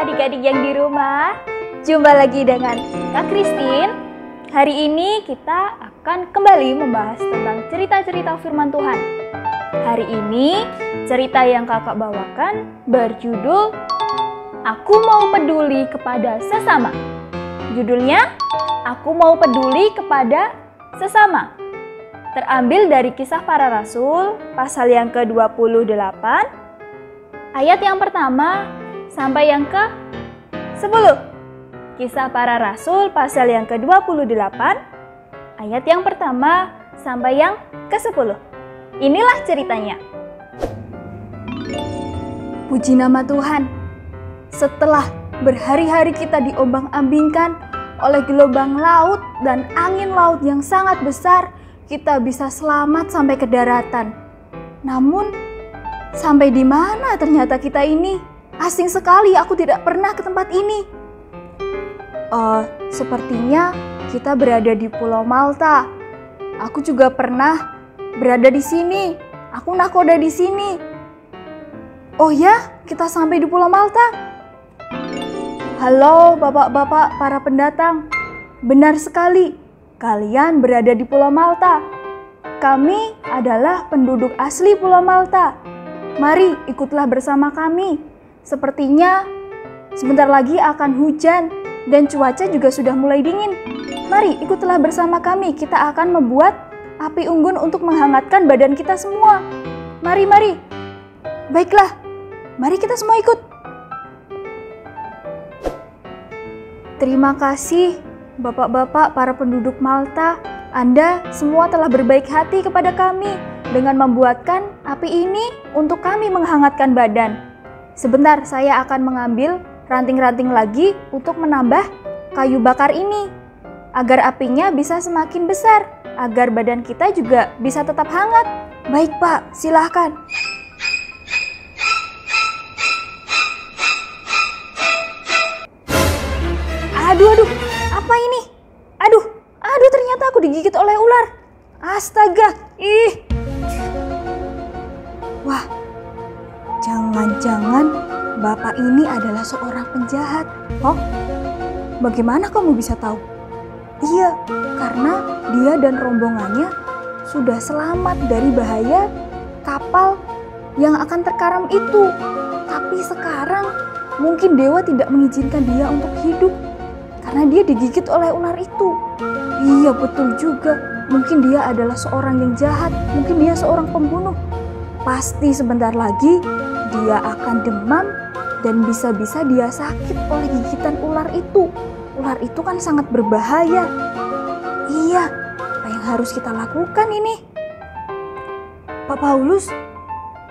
adik-adik yang di rumah. Jumpa lagi dengan Kak Christine. Hari ini kita akan kembali membahas tentang cerita-cerita firman Tuhan. Hari ini cerita yang kakak bawakan berjudul Aku Mau Peduli Kepada Sesama. Judulnya Aku Mau Peduli Kepada Sesama. Terambil dari Kisah Para Rasul pasal yang ke-28 ayat yang pertama sampai yang ke-10. Kisah Para Rasul pasal yang ke-28 ayat yang pertama sampai yang ke-10. Inilah ceritanya. Puji nama Tuhan. Setelah berhari-hari kita diombang-ambingkan oleh gelombang laut dan angin laut yang sangat besar, kita bisa selamat sampai ke daratan. Namun, sampai di mana ternyata kita ini? Asing sekali, aku tidak pernah ke tempat ini. Sepertinya kita berada di Pulau Malta. Aku juga pernah berada di sini. Aku nakoda di sini. Oh ya, kita sampai di Pulau Malta. Halo bapak-bapak para pendatang. Benar sekali, kalian berada di Pulau Malta. Kami adalah penduduk asli Pulau Malta. Mari ikutlah bersama kami. Sepertinya sebentar lagi akan hujan dan cuaca juga sudah mulai dingin. Mari ikutlah bersama kami. Kita akan membuat api unggun untuk menghangatkan badan kita semua. Mari, mari. Baiklah, mari kita semua ikut. Terima kasih bapak-bapak para penduduk Malta. Anda semua telah berbaik hati kepada kami dengan membuatkan api ini untuk kami menghangatkan badan. Sebentar, saya akan mengambil ranting-ranting lagi untuk menambah kayu bakar ini, agar apinya bisa semakin besar, agar badan kita juga bisa tetap hangat. Baik Pak, silahkan. Aduh, apa ini? Aduh, ternyata aku digigit oleh ular. Astaga, Wah, jangan-jangan Bapak ini adalah seorang penjahat. Oh, bagaimana kamu bisa tahu? Iya, karena dia dan rombongannya sudah selamat dari bahaya kapal yang akan terkaram itu. Tapi sekarang mungkin dewa tidak mengizinkan dia untuk hidup karena dia digigit oleh ular itu. Iya, betul juga. Mungkin dia adalah seorang yang jahat. Mungkin dia seorang pembunuh. Pasti sebentar lagi dia akan demam dan bisa-bisa dia sakit oleh gigitan ular itu. Ular itu kan sangat berbahaya. Iya, apa yang harus kita lakukan ini? Pak Paulus,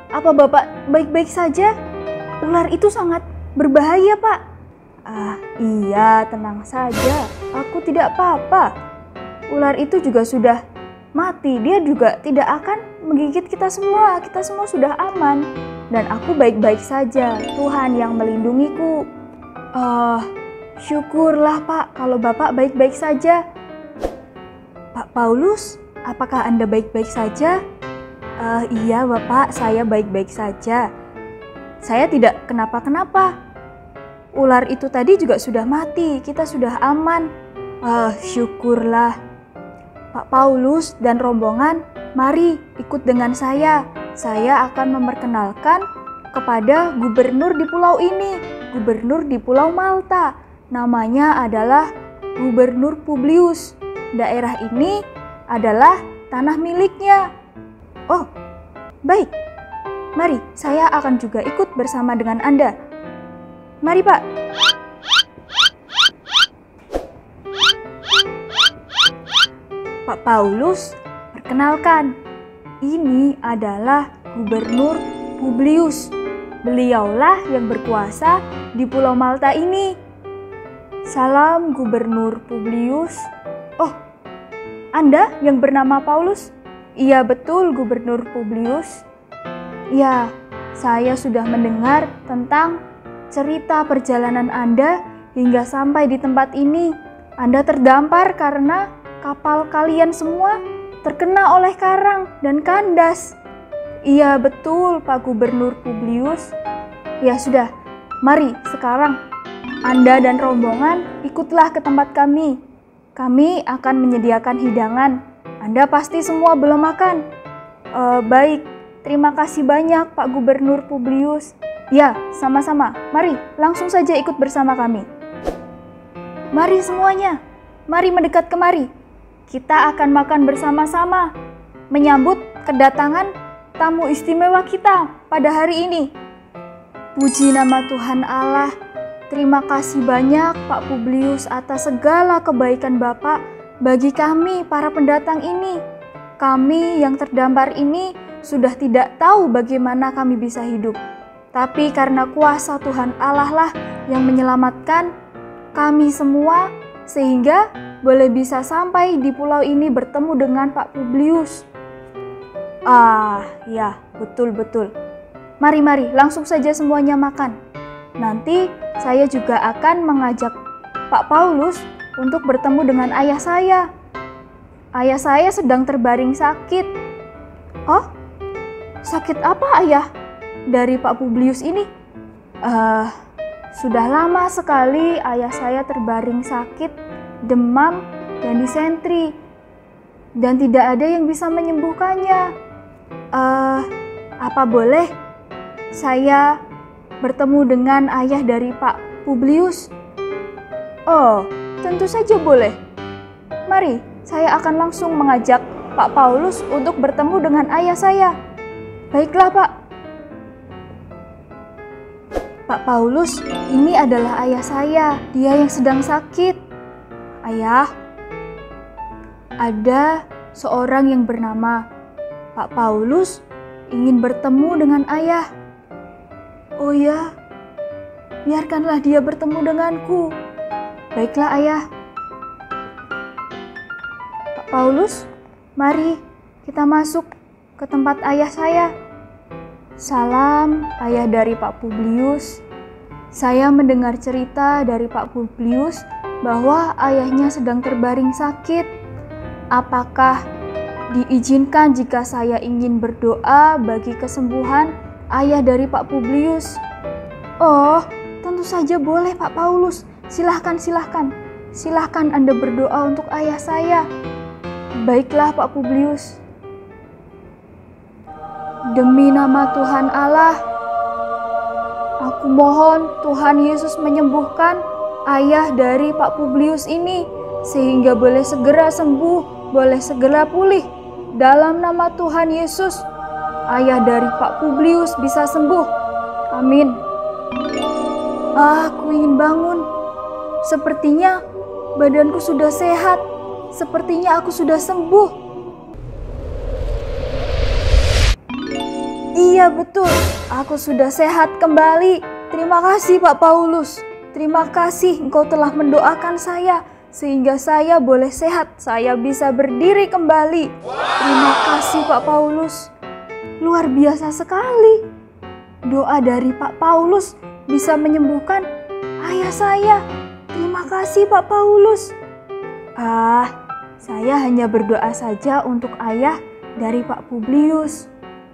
apa Bapak baik-baik saja? Ular itu sangat berbahaya, Pak. Iya, tenang saja. Aku tidak apa-apa. Ular itu juga sudah mati. Dia juga tidak akan menggigit kita semua. Kita semua sudah aman. Dan aku baik-baik saja, Tuhan yang melindungiku. Syukurlah Pak, kalau Bapak baik-baik saja. Pak Paulus, apakah Anda baik-baik saja? Iya Bapak, saya baik-baik saja. Saya tidak kenapa-kenapa. Ular itu tadi juga sudah mati, kita sudah aman. Syukurlah. Pak Paulus dan rombongan, mari ikut dengan saya. Saya akan memperkenalkan kepada gubernur di pulau ini, gubernur di Pulau Malta. Namanya adalah Gubernur Publius. Daerah ini adalah tanah miliknya. Oh, baik. Mari, saya akan juga ikut bersama dengan Anda. Mari, Pak. Pak Paulus, perkenalkan. Ini adalah Gubernur Publius. Beliaulah yang berkuasa di Pulau Malta ini. Salam Gubernur Publius. Oh, Anda yang bernama Paulus? Iya betul Gubernur Publius. Ya, saya sudah mendengar tentang cerita perjalanan Anda hingga sampai di tempat ini. Anda terdampar karena kapal kalian semua terkena oleh karang dan kandas. Iya betul Pak Gubernur Publius. Ya sudah, mari sekarang Anda dan rombongan ikutlah ke tempat kami. Kami akan menyediakan hidangan. Anda pasti semua belum makan. Baik, terima kasih banyak Pak Gubernur Publius. Ya, sama-sama. Mari, langsung saja ikut bersama kami. Mari semuanya, mari mendekat kemari. Kita akan makan bersama-sama, menyambut kedatangan tamu istimewa kita pada hari ini. Puji nama Tuhan Allah. Terima kasih banyak Pak Publius atas segala kebaikan Bapak bagi kami para pendatang ini. Kami yang terdampar ini sudah tidak tahu bagaimana kami bisa hidup. Tapi karena kuasa Tuhan Allah lah yang menyelamatkan kami semua sehingga boleh bisa sampai di pulau ini bertemu dengan Pak Publius. Ya, betul-betul. Mari, langsung saja semuanya makan. Nanti saya juga akan mengajak Pak Paulus untuk bertemu dengan ayah saya. Ayah saya sedang terbaring sakit. Oh, sakit apa ayah dari Pak Publius ini? Sudah lama sekali ayah saya terbaring sakit, demam, dan disentri. Dan tidak ada yang bisa menyembuhkannya. Apa boleh saya bertemu dengan ayah dari Pak Publius? Oh, tentu saja boleh. Mari, saya akan langsung mengajak Pak Paulus untuk bertemu dengan ayah saya. Baiklah, Pak. Pak Paulus, ini adalah ayah saya. Dia yang sedang sakit. Ayah, ada seorang yang bernama Pak Paulus ingin bertemu dengan ayah. Oh ya, biarkanlah dia bertemu denganku. Baiklah ayah. Pak Paulus, mari kita masuk ke tempat ayah saya. Salam ayah dari Pak Publius. Saya mendengar cerita dari Pak Publius bahwa ayahnya sedang terbaring sakit. Apakah diizinkan jika saya ingin berdoa bagi kesembuhan ayah dari Pak Publius? Oh, tentu saja boleh Pak Paulus. Silahkan. Silahkan Anda berdoa untuk ayah saya. Baiklah Pak Publius. Demi nama Tuhan Allah, aku mohon Tuhan Yesus menyembuhkan ayah dari Pak Publius ini sehingga boleh segera sembuh, boleh segera pulih. Dalam nama Tuhan Yesus, ayah dari Pak Publius bisa sembuh. Amin. Aku ingin bangun. Sepertinya badanku sudah sehat. Sepertinya aku sudah sembuh. Iya betul, aku sudah sehat kembali. Terima kasih Pak Paulus. Terima kasih engkau telah mendoakan saya sehingga saya boleh sehat. Saya bisa berdiri kembali. Terima kasih Pak Paulus. Luar biasa sekali. Doa dari Pak Paulus bisa menyembuhkan ayah saya. Terima kasih Pak Paulus. Saya hanya berdoa saja untuk ayah dari Pak Publius.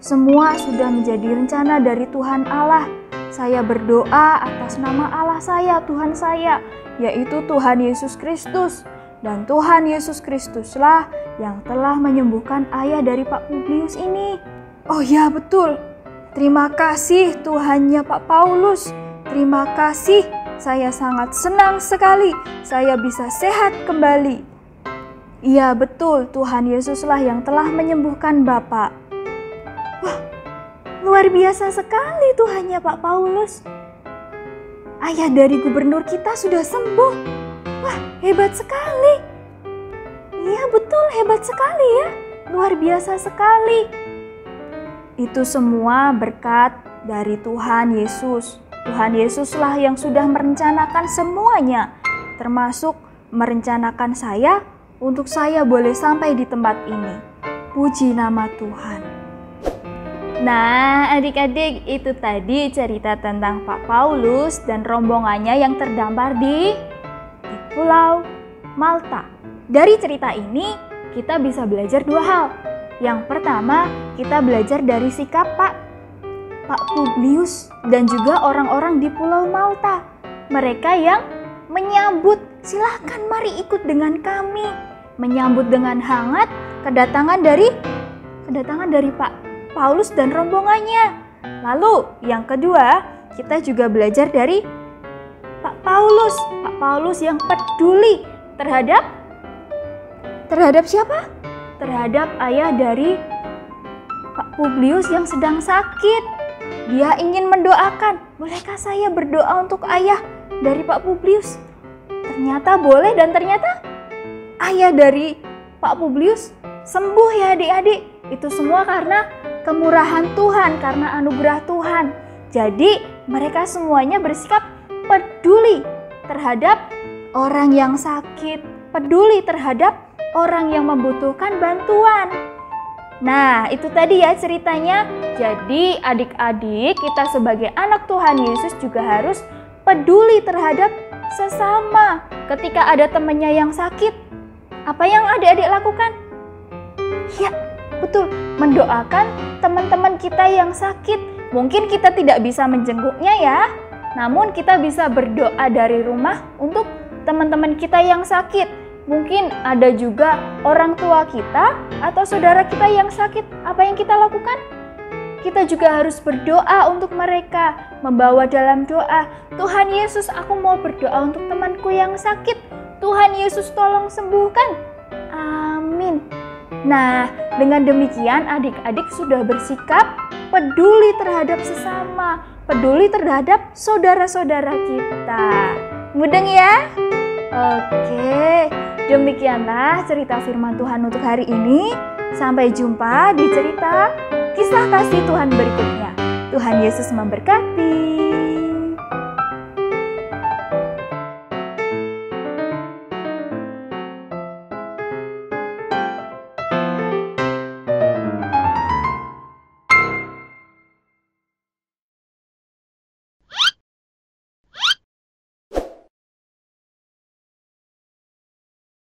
Semua sudah menjadi rencana dari Tuhan Allah. Saya berdoa atas nama Allah saya, Tuhan saya, yaitu Tuhan Yesus Kristus. Dan Tuhan Yesus Kristuslah yang telah menyembuhkan ayah dari Pak Publius ini. Oh ya betul. Terima kasih Tuhannya Pak Paulus. Terima kasih. Saya sangat senang sekali. Saya bisa sehat kembali. Iya betul, Tuhan Yesuslah yang telah menyembuhkan Bapak. Wah, luar biasa sekali Tuhannya Pak Paulus. Ayah dari gubernur kita sudah sembuh. Wah, hebat sekali. Iya betul, hebat sekali ya. Luar biasa sekali. Itu semua berkat dari Tuhan Yesus. Tuhan Yesuslah yang sudah merencanakan semuanya, termasuk merencanakan saya untuk saya boleh sampai di tempat ini. Puji nama Tuhan. Nah, adik-adik, itu tadi cerita tentang Pak Paulus dan rombongannya yang terdampar di Pulau Malta. Dari cerita ini, kita bisa belajar dua hal. Yang pertama, kita belajar dari sikap Pak Publius dan juga orang-orang di Pulau Malta. mereka yang menyambut. Silahkan mari ikut dengan kami. Menyambut dengan hangat kedatangan dari Pak Paulus dan rombongannya. Lalu yang kedua, kita juga belajar dari Pak Paulus yang peduli terhadap siapa? Terhadap ayah dari Pak Publius yang sedang sakit. Dia ingin mendoakan, bolehkah saya berdoa untuk ayah dari Pak Publius? Ternyata boleh, dan ternyata ayah dari Pak Publius sembuh ya adik-adik. Itu semua karena kemurahan Tuhan, karena anugerah Tuhan. Jadi mereka semuanya bersikap peduli terhadap orang yang sakit, peduli terhadap orang yang membutuhkan bantuan. Nah, itu tadi ya ceritanya. Jadi adik-adik, kita sebagai anak Tuhan Yesus juga harus peduli terhadap sesama. Ketika ada temannya yang sakit, apa yang adik-adik lakukan? Ya, betul, mendoakan teman-teman kita yang sakit. Mungkin kita tidak bisa menjenguknya ya, namun kita bisa berdoa dari rumah untuk teman-teman kita yang sakit. Mungkin ada juga orang tua kita atau saudara kita yang sakit. Apa yang kita lakukan? Kita juga harus berdoa untuk mereka, membawa dalam doa, Tuhan Yesus, aku mau berdoa untuk temanku yang sakit. Tuhan Yesus tolong sembuhkan. Amin. Nah, dengan demikian adik-adik sudah bersikap peduli terhadap sesama, peduli terhadap saudara-saudara kita. Mudeng ya? Oke, demikianlah cerita firman Tuhan untuk hari ini. Sampai jumpa di cerita kisah kasih Tuhan berikutnya. Tuhan Yesus memberkati.